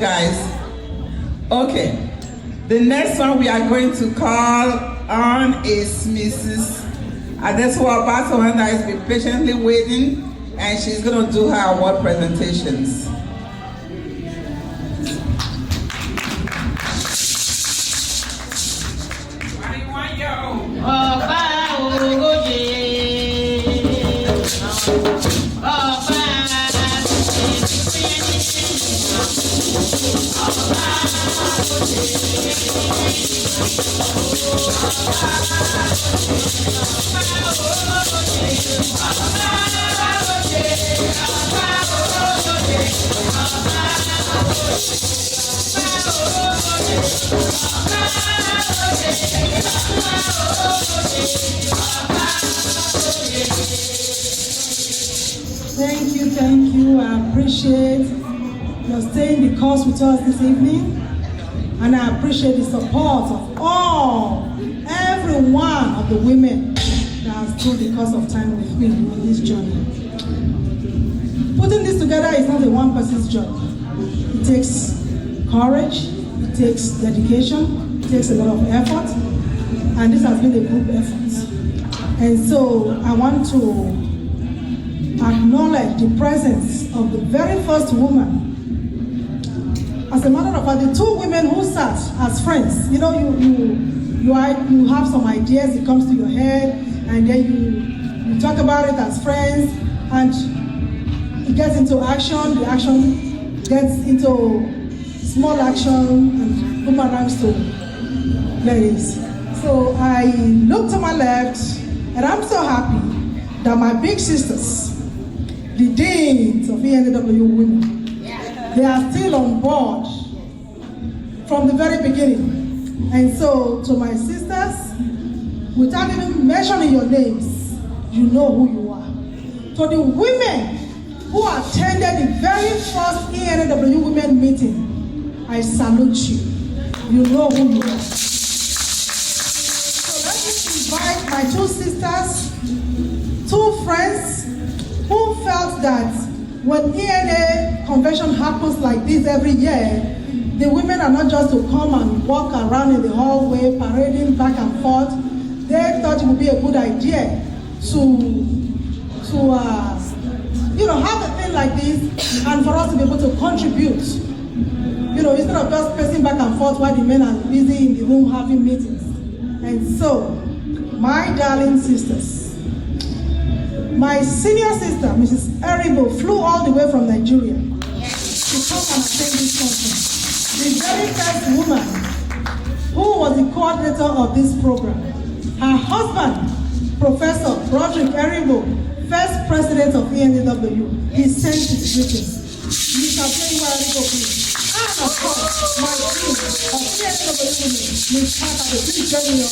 Guys, okay, the next one we are going to call on is Mrs. Adesuwa Obasohan, that has been patiently waiting, and she's going to do her award presentations. Thank you. I appreciate your staying the course with us this evening, and I appreciate the support of every one of the women that has stood the course of time with me on this journey. Putting this together is not a one person's job. It takes courage, it takes dedication, it takes a lot of effort, and this has been a group effort. And so I want to acknowledge the presence of the very first woman. As a matter of fact, the two women who sat as friends, you have some ideas, it comes to your head, and then you talk about it as friends, and it gets into action, the action gets into small action, and boomerangs to place. So I look to my left, and I'm so happy that my big sisters, the deans of ENAW women, they are still on board from the very beginning. And so to my sisters, without even mentioning your names, you know who you are. To the women who attended the very first ENAW women meeting, I salute you. You know who you are. So let me invite my two sisters, two friends, who felt that when ENA convention happens like this every year, the women are not just to come and walk around in the hallway, parading back and forth. They thought it would be a good idea to have a thing like this, and for us to be able to contribute. Instead of just pacing back and forth while the men are busy in the room having meetings. And so, my darling sisters, my senior sister, Mrs. Eribo, flew all the way from Nigeria to come and attend this conference. The very first woman who was the coordinator of this program. Her husband, Professor Roderick Eribo, first president of ENAW, he sent his greetings. Mr. Eribo, please. And of course, my team of ENAW women, Ms. Carter, please join me on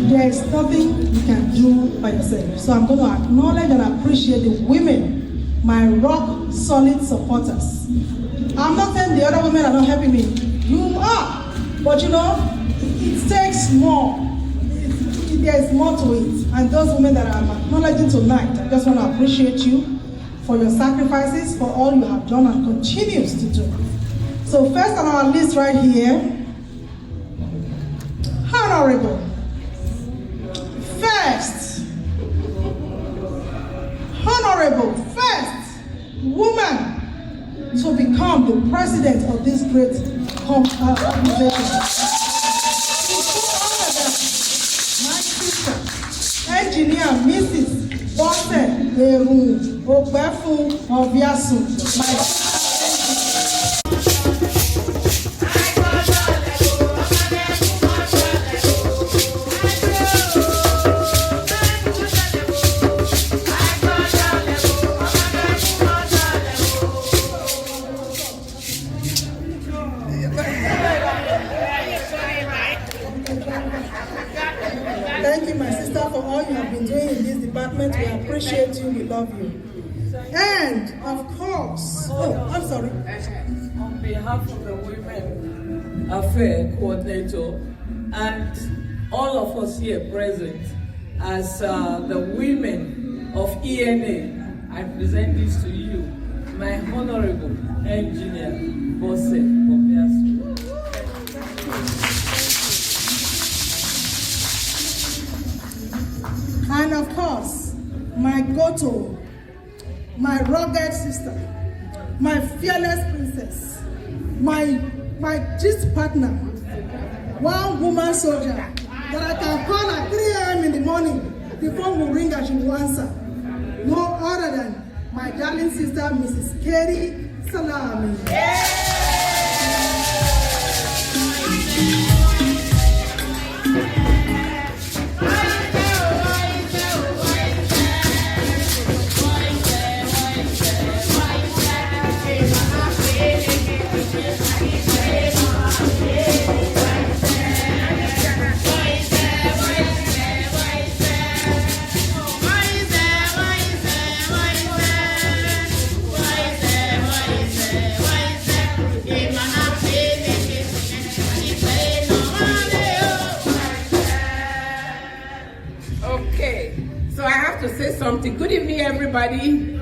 There is nothing you can do by yourself. So I'm going to acknowledge and appreciate the women, my rock solid supporters. I'm not saying the other women are not helping me. You are. But it takes more. There's more to it. And those women that I'm acknowledging tonight, I just want to appreciate you for your sacrifices, for all you have done and continues to do. So first on our list right here, Honorable first woman to become the president of this great organization. My sister, engineer Mrs. Bose Eru Ogbefun Obiasu, my sister. love you. And of course, I'm sorry. On behalf of the Women Affairs Coordinator and all of us here present, as the women of ENA, I present this to you, my Honorable Engineer, Bose Obiasu. And of course, my go-to, my rugged sister, my fearless princess, my gist partner, one woman soldier that I can call at 3 a.m. in the morning. The phone will ring and she will answer. No other than my darling sister, Mrs. Katie Salami. So I have to say something. Good evening, everybody.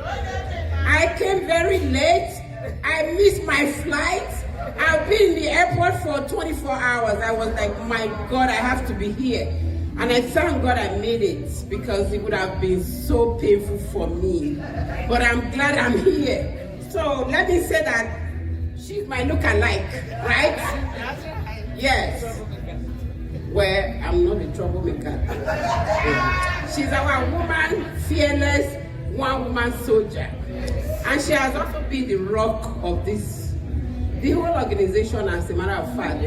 I came very late. I missed my flight. I've been in the airport for 24 hours. I was like, my God, I have to be here. And I thank God I made it, because it would have been so painful for me. But I'm glad I'm here. So let me say that she's my look-alike, right? Yes. Well, I'm not a troublemaker. She's our woman, fearless, one-woman soldier. And she has also been the rock of the whole organization, as a matter of fact.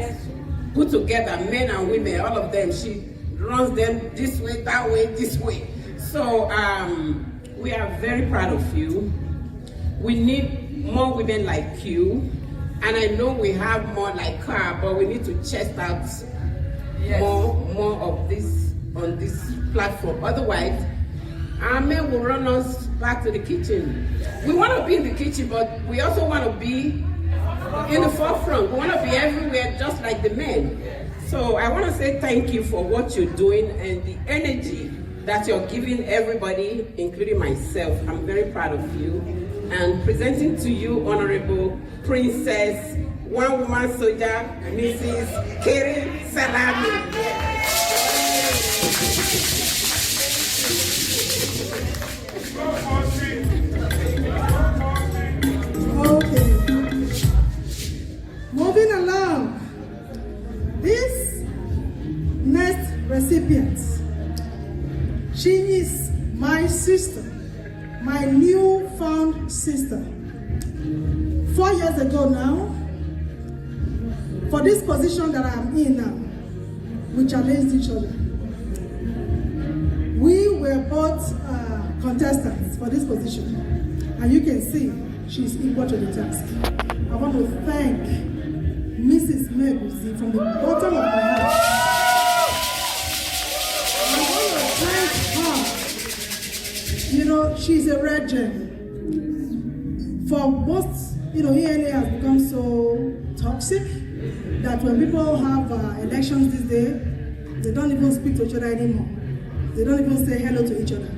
Put together, men and women, all of them. She runs them this way, that way, this way. So we are very proud of you. We need more women like you. And I know we have more like her, but we need to chest out more of this on this platform. Otherwise, our men will run us back to the kitchen. We want to be in the kitchen, but we also want to be in the forefront. We want to be everywhere, just like the men. So I want to say thank you for what you're doing and the energy that you're giving everybody, including myself. I'm very proud of you. And presenting to you, Honorable Princess, one-woman soldier, Mrs. Katie Salami. Okay. Moving along. This next recipient, she is my sister, my newfound sister. 4 years ago now, for this position that I'm in now, we challenged each other. We were both contestants for this position, and you can see she's equal to the task. I want to thank Mrs. Megusi from the bottom of my heart. I want to thank her. You know, she's a red gem. For most, ENA has become so toxic that when people have elections these days, they don't even speak to each other anymore. They don't even say hello to each other.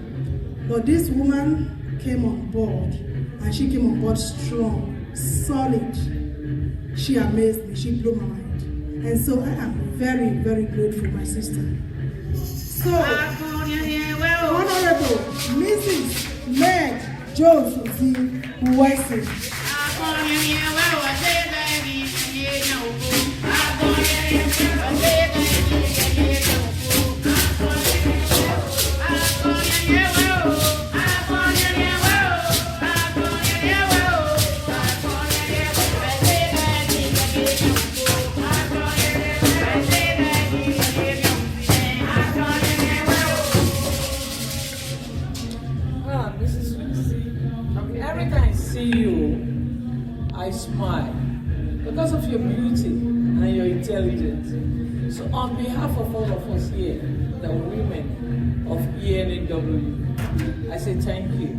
But this woman came on board, and she came on board strong, solid. She amazed me, she blew my mind. And so I am very, very grateful, my sister. So, Honorable Mrs. Meg Jones Uwesi. Every time I see you, I smile because of your beauty and your intelligence. So on behalf of all of us here, the women of ENAW, I say thank you.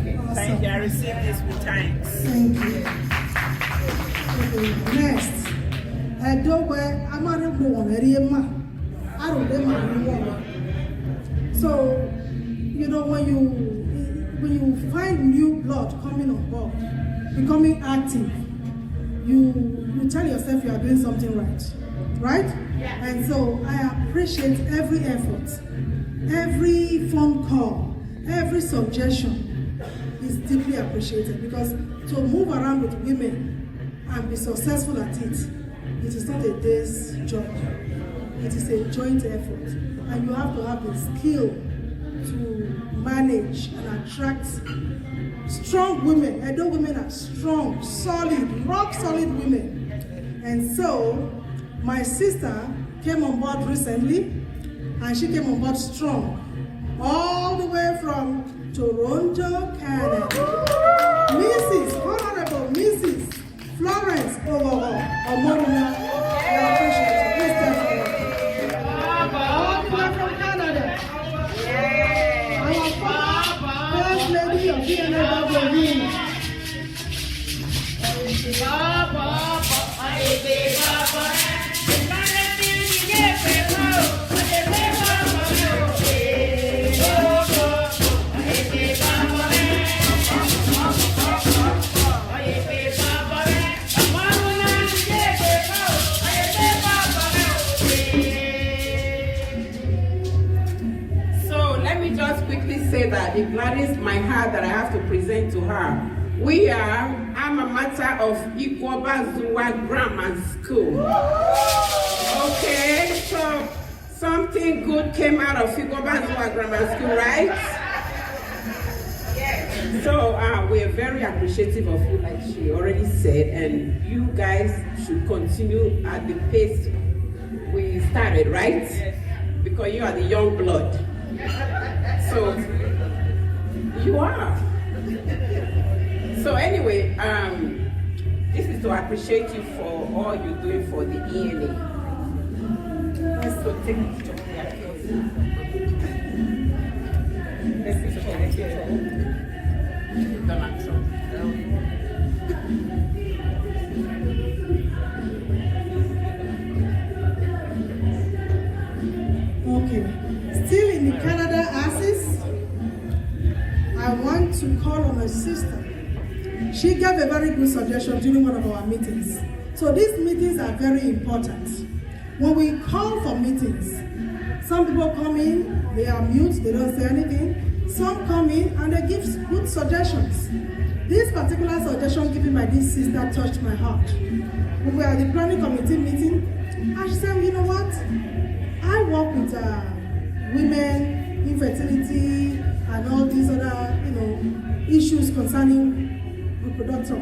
Okay, Awesome. thank you. I received this with thanks. Thank you. Okay, next. I'm not a woman. I don't know. So, you know, when you find new blood coming on board, becoming active, you tell yourself you are doing something right? Yeah. And so I appreciate every effort, every phone call, every suggestion is deeply appreciated, because to move around with women and be successful at it is not a day's job. It is a joint effort, and you have to have the skill to manage and attract strong women. Edo women are strong, solid, rock solid women. And so my sister came on board recently, and she came on board strong, all the way from Toronto, Canada. Honorable Mrs. Florence Omoruna. I appreciate you. Please stand forward. All the way from Canada. Our first lady of ENAW. Say that it gladdens my heart that I have to present to her. We are alma mater of Adesuwa Grammar School. Okay, so something good came out of Adesuwa Grammar School, right? Yes. So we're very appreciative of you, like she already said, and you guys should continue at the pace we started, right? Yes. Because you are the young blood. So you are. So anyway, this is to appreciate you for all you're doing for the ENA. Let's go take a picture of their clothes. This is Donald Trump. Okay. Still in the Canada axis, I want to call on my sister. She gave a very good suggestion during one of our meetings. So these meetings are very important. When we call for meetings, some people come in, they are mute, they don't say anything. Some come in and they give good suggestions. This particular suggestion given by this sister touched my heart. We were at the planning committee meeting, and she said, you know what? I work with women, infertility, and all these other, issues concerning reproduction.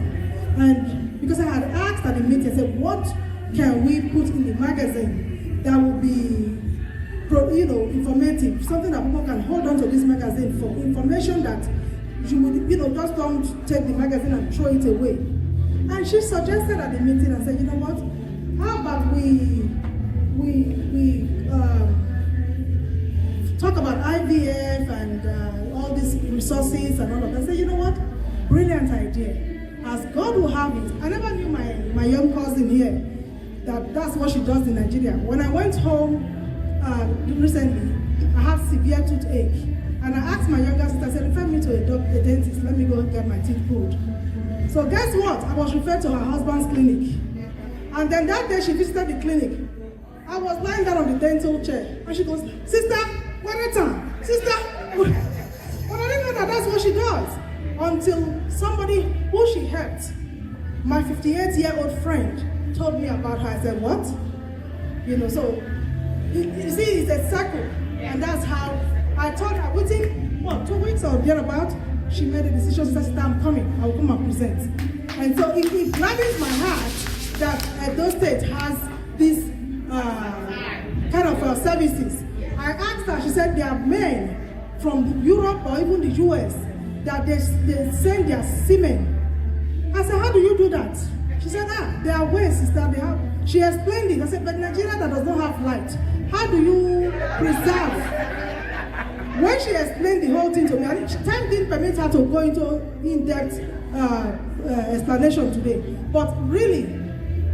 And because I had asked at the meeting, I said, what can we put in the magazine that will be, informative, something that people can hold on to this magazine for information that you would, just don't take the magazine and throw it away. And she suggested at the meeting and said, you know what? How about we talk about IVF and all these resources and all of that. I said, you know what? Brilliant idea. As God will have it. I never knew my young cousin here that's what she does in Nigeria. When I went home recently, I had severe toothache. And I asked my younger sister, I said, refer me to a dentist. Let me go and get my teeth pulled. So guess what? I was referred to her husband's clinic. And then that day she visited the clinic. I was lying down on the dental chair. And she goes, sister, sister. But I didn't know that that's what she does. Until somebody who she helped, my 58-year-old friend, told me about her. I said, what? So, you see, it's a circle. And that's how I told her, within, 2 weeks or thereabout, she made a decision. She said, I'm coming. I will come and present. And so it gladdens my heart that Edo State has this kind of services. I asked her, she said there are men from Europe or even the US that they send their semen. I said, how do you do that? She said, there are ways, sister. They have. She explained it. I said, but Nigeria that does not have light, how do you preserve when she explained the whole thing to me, and time didn't permit her to go into in-depth explanation today, but really,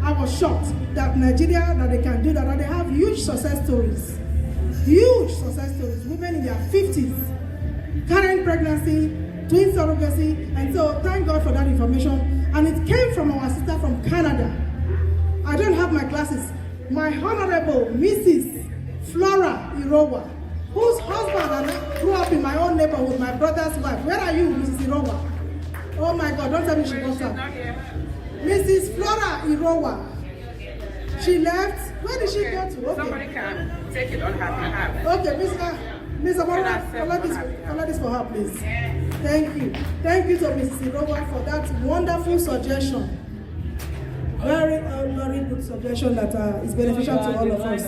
I was shocked that Nigeria, that they can do that, and they have huge success stories. Huge success stories. Women in their 50s, carrying pregnancy, doing surrogacy, and so thank God for that information. And it came from our sister from Canada. I don't have my glasses. My Honorable Mrs. Flora Irowa, whose husband I grew up in my own neighborhood with my brother's wife. Where are you, Mrs. Irowa? Oh my God, don't tell me she got her. Mrs. Flora Irowa. She left. Where did she go to? Okay. Somebody can take it on her behalf. Okay, Mr. Amara, allow this for her, please. Thank you. Thank you to Mrs. Irowa for that wonderful suggestion. Very good suggestion that is beneficial to all of us.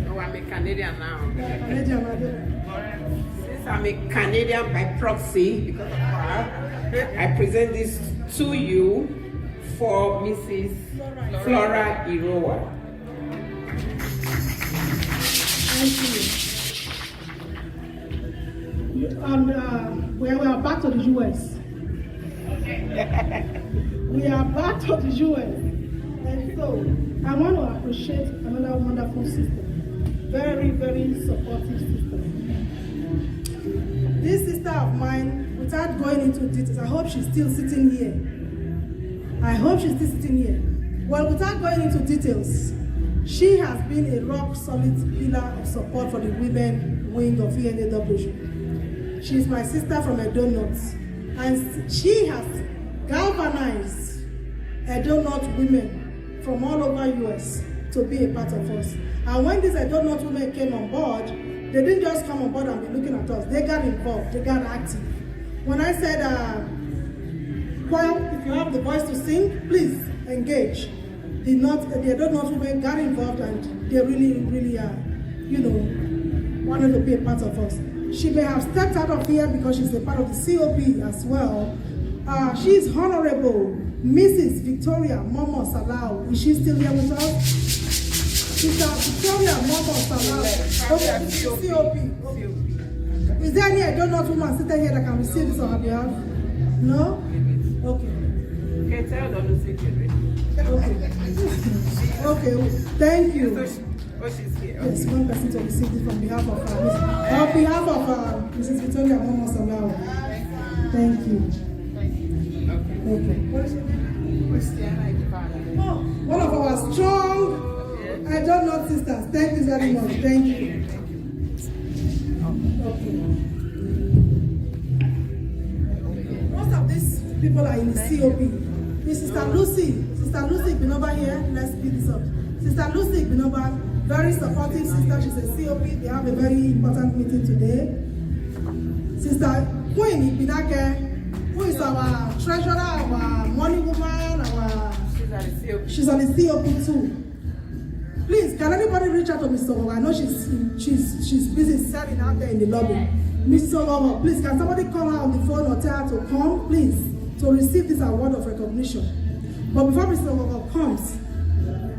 Oh, I'm a Canadian now. Canadian. Since I'm a Canadian by proxy, because of her, I present this to you for Mrs. Flora Irowa. Thank you. And we are back to the US. We are back to the US. And so I want to appreciate another wonderful sister. Very, very supportive sister. This sister of mine, without going into details, I hope she's still sitting here. Well, without going into details, she has been a rock solid pillar of support for the women wing of ENAW. She's my sister from Edo North, and she has galvanized Edo North women from all over US to be a part of us. And when these Edo North women came on board, they didn't just come on board and be looking at us. They got involved, they got active. When I said, well, if you have the voice to sing, please engage. The Edo North women got involved, and they really, wanted to be a part of us. She may have stepped out of here because she's a part of the COP as well. She's Honorable Mrs. Victoria Momo Salau. Is she still here with us? Sister Victoria Momo Salau. Okay, COP. Okay. Is there any Edo North woman sitting here that can receive this on her behalf? No? Okay. Okay, tell them to sing it. Okay, thank you. Oh, she's here. Yes, one person to receive it on behalf of Mrs. Victoria Momo Salau. Thank you. Okay. What is your name? Oh, one of our strong Edo North sisters. Thank you very much. Thank you. Okay. Most of these people are in the COP. This Sister Lucy Binoba here. Let's speed this up. Sister Lucy Binoba, very supportive sister. She's a COP. They have a very important meeting today. Sister Queen Ibinake, who is our treasurer, our money woman, she's on the COP too. Please, can anybody reach out to Mrs. Obasohan? I know she's busy selling out there in the lobby. Mrs. Obasohan, please, can somebody call her on the phone or tell her to come, please, to receive this award of recognition? But before Mrs. Obasohan comes,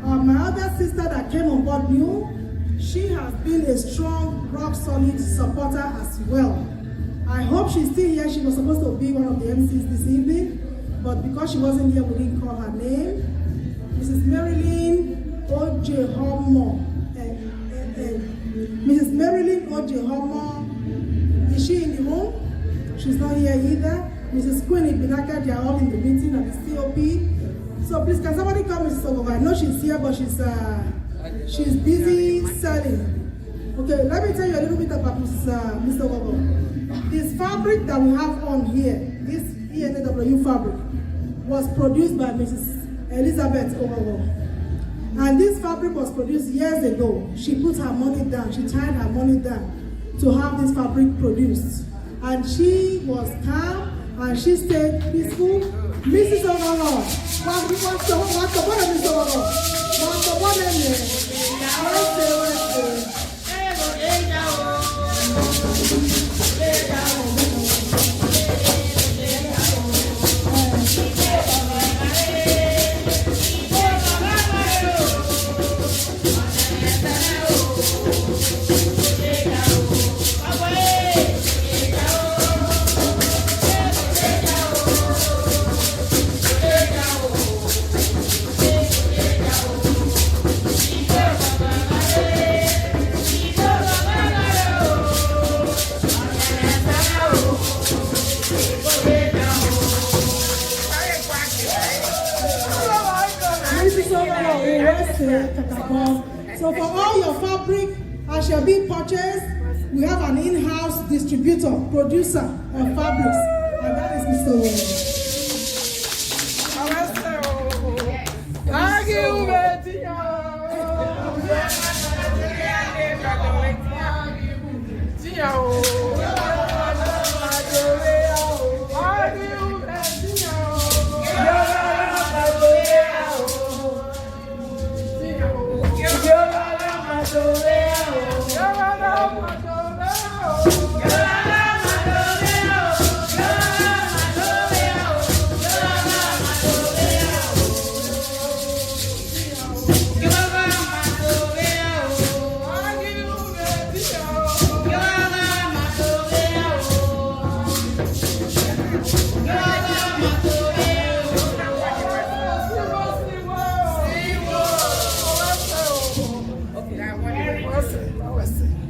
my other sister that came on board new, she has been a strong, rock solid supporter as well. I hope she's still here. She was supposed to be one of the MCs this evening, but because she wasn't here, we didn't call her name. Mrs. Marilyn Ojehomo. Mrs. Marilyn Ojehomo, is she in the room? She's not here either. Mrs. Queen Ibinaka, they are all in the meeting at the COP. So please, can somebody come, Mrs. Obasohan? I know she's here, but she's busy selling. Okay, let me tell you a little bit about Mr. Obasohan. This fabric that we have on here, this ENAW fabric, was produced by Mrs. Elizabeth Obasohan. And this fabric was produced years ago. She put her money down, she tied her money down to have this fabric produced. And she was calm and she stayed peaceful. Mrs. Obasohan, what's the bottom, Mrs. Obasohan? What's the bottom here? So for all your fabric, as shall be purchased, we have an in-house distributor, producer of fabrics, and that is Mr.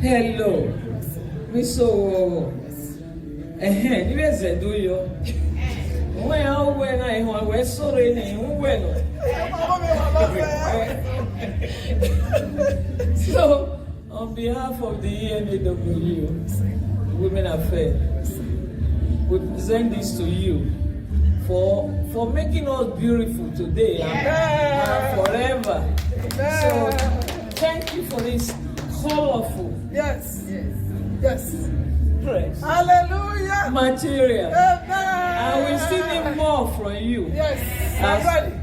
Hello, Miss O. You guys do you? When I was sorry, so, on behalf of the ENAW Women Affairs, we present this to you for making us beautiful today and forever. So, thank you for this colorful. Yes. Praise. Hallelujah. Material. Amen. And we still need more from you. Yes. I'm ready.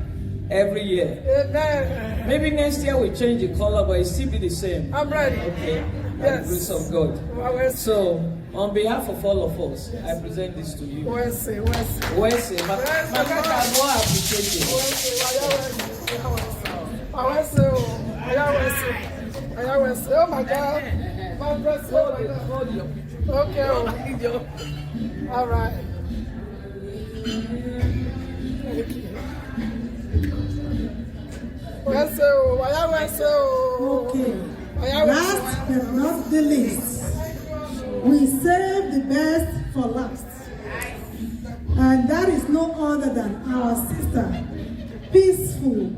Every year. Amen. Maybe next year we change the color, but it still be the same. I'm ready. Okay. By Yes. the grace of God. So, on behalf of all of us, I present this to you. Wesley. Wesley, but more appreciated. Oh my God. Okay. All right. Thank you. Okay. Last but not the least, we save the best for last. And that is no other than our sister. Peaceful,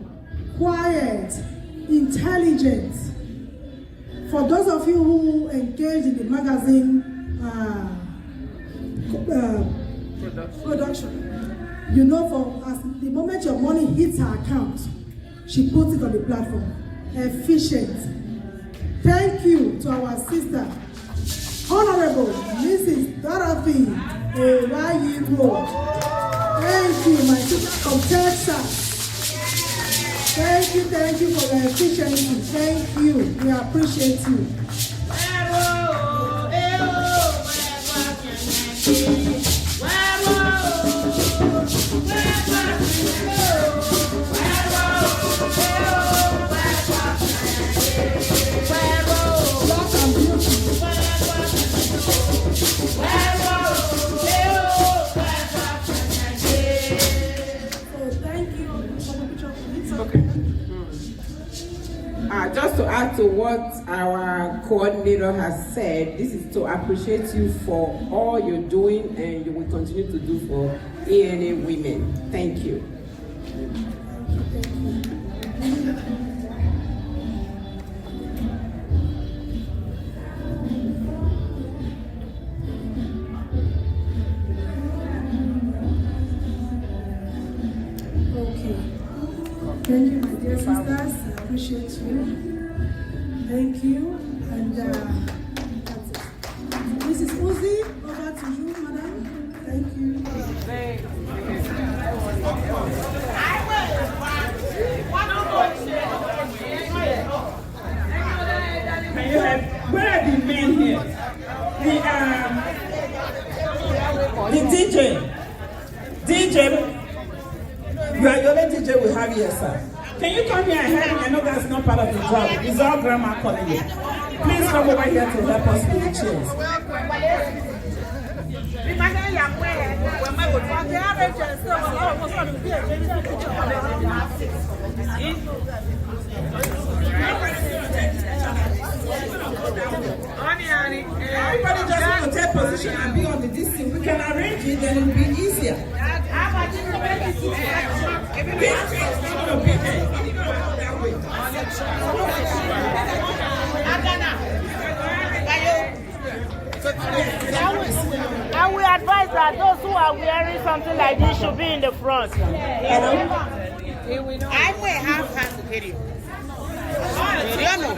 quiet, intelligent. For those of you who engage in the magazine production, you know, as the moment your money hits her account, she puts it on the platform. Efficient. Thank you to our sister, Honorable Mrs. Dorothy Ewayiwo. Thank you, my sister from Texas. Thank you for the efficiency. Thank you. We appreciate you. Just to add to what our coordinator has said, this is to appreciate you for all you're doing and you will continue to do for ENA women. Thank you. Thank you, my dear sisters. I appreciate you. Thank you. And that's it. Mrs. Uzi, over to you, madam. Thank you. Can you help? Where are the men here? The DJ. You are the only DJ we have here, sir. Can you come here and help? I know that's not part of the job. It's all grandma calling you. Please come over here to help us with the chairs. Everybody just want to take position and be on the distance. We can arrange it, then it will be easier. That way. I will advise that those who are wearing something like this should be in the front. I will have hand to carry. You know.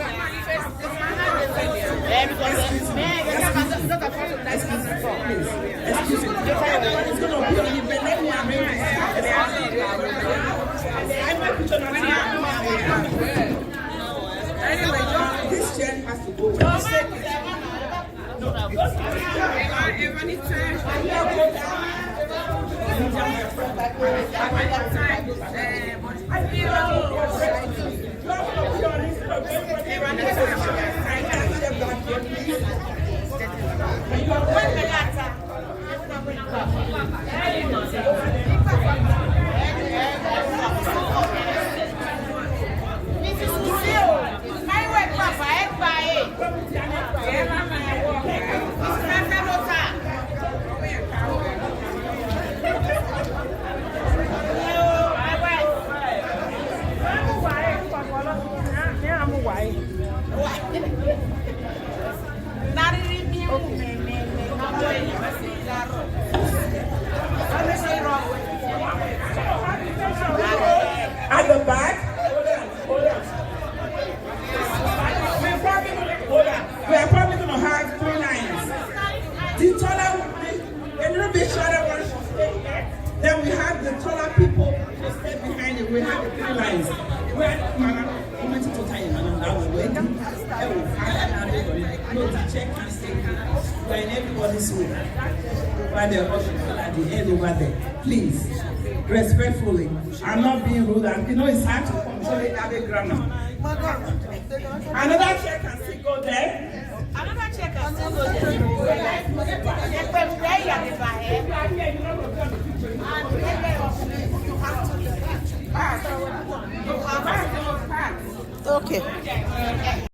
This chair has to go. At the back, we are probably going to have 3 lines. The taller, a little bit shorter one should stay here. Then we have the taller people who stay behind it. We have the 3 lines. No, the check can stay here. We're in everybody's way. While they're rushing at the end over there. Please, respectfully. I'm not being rude. You know it's hard to control it at the grammar. Another chair can still go there. Another check can still go there. Okay.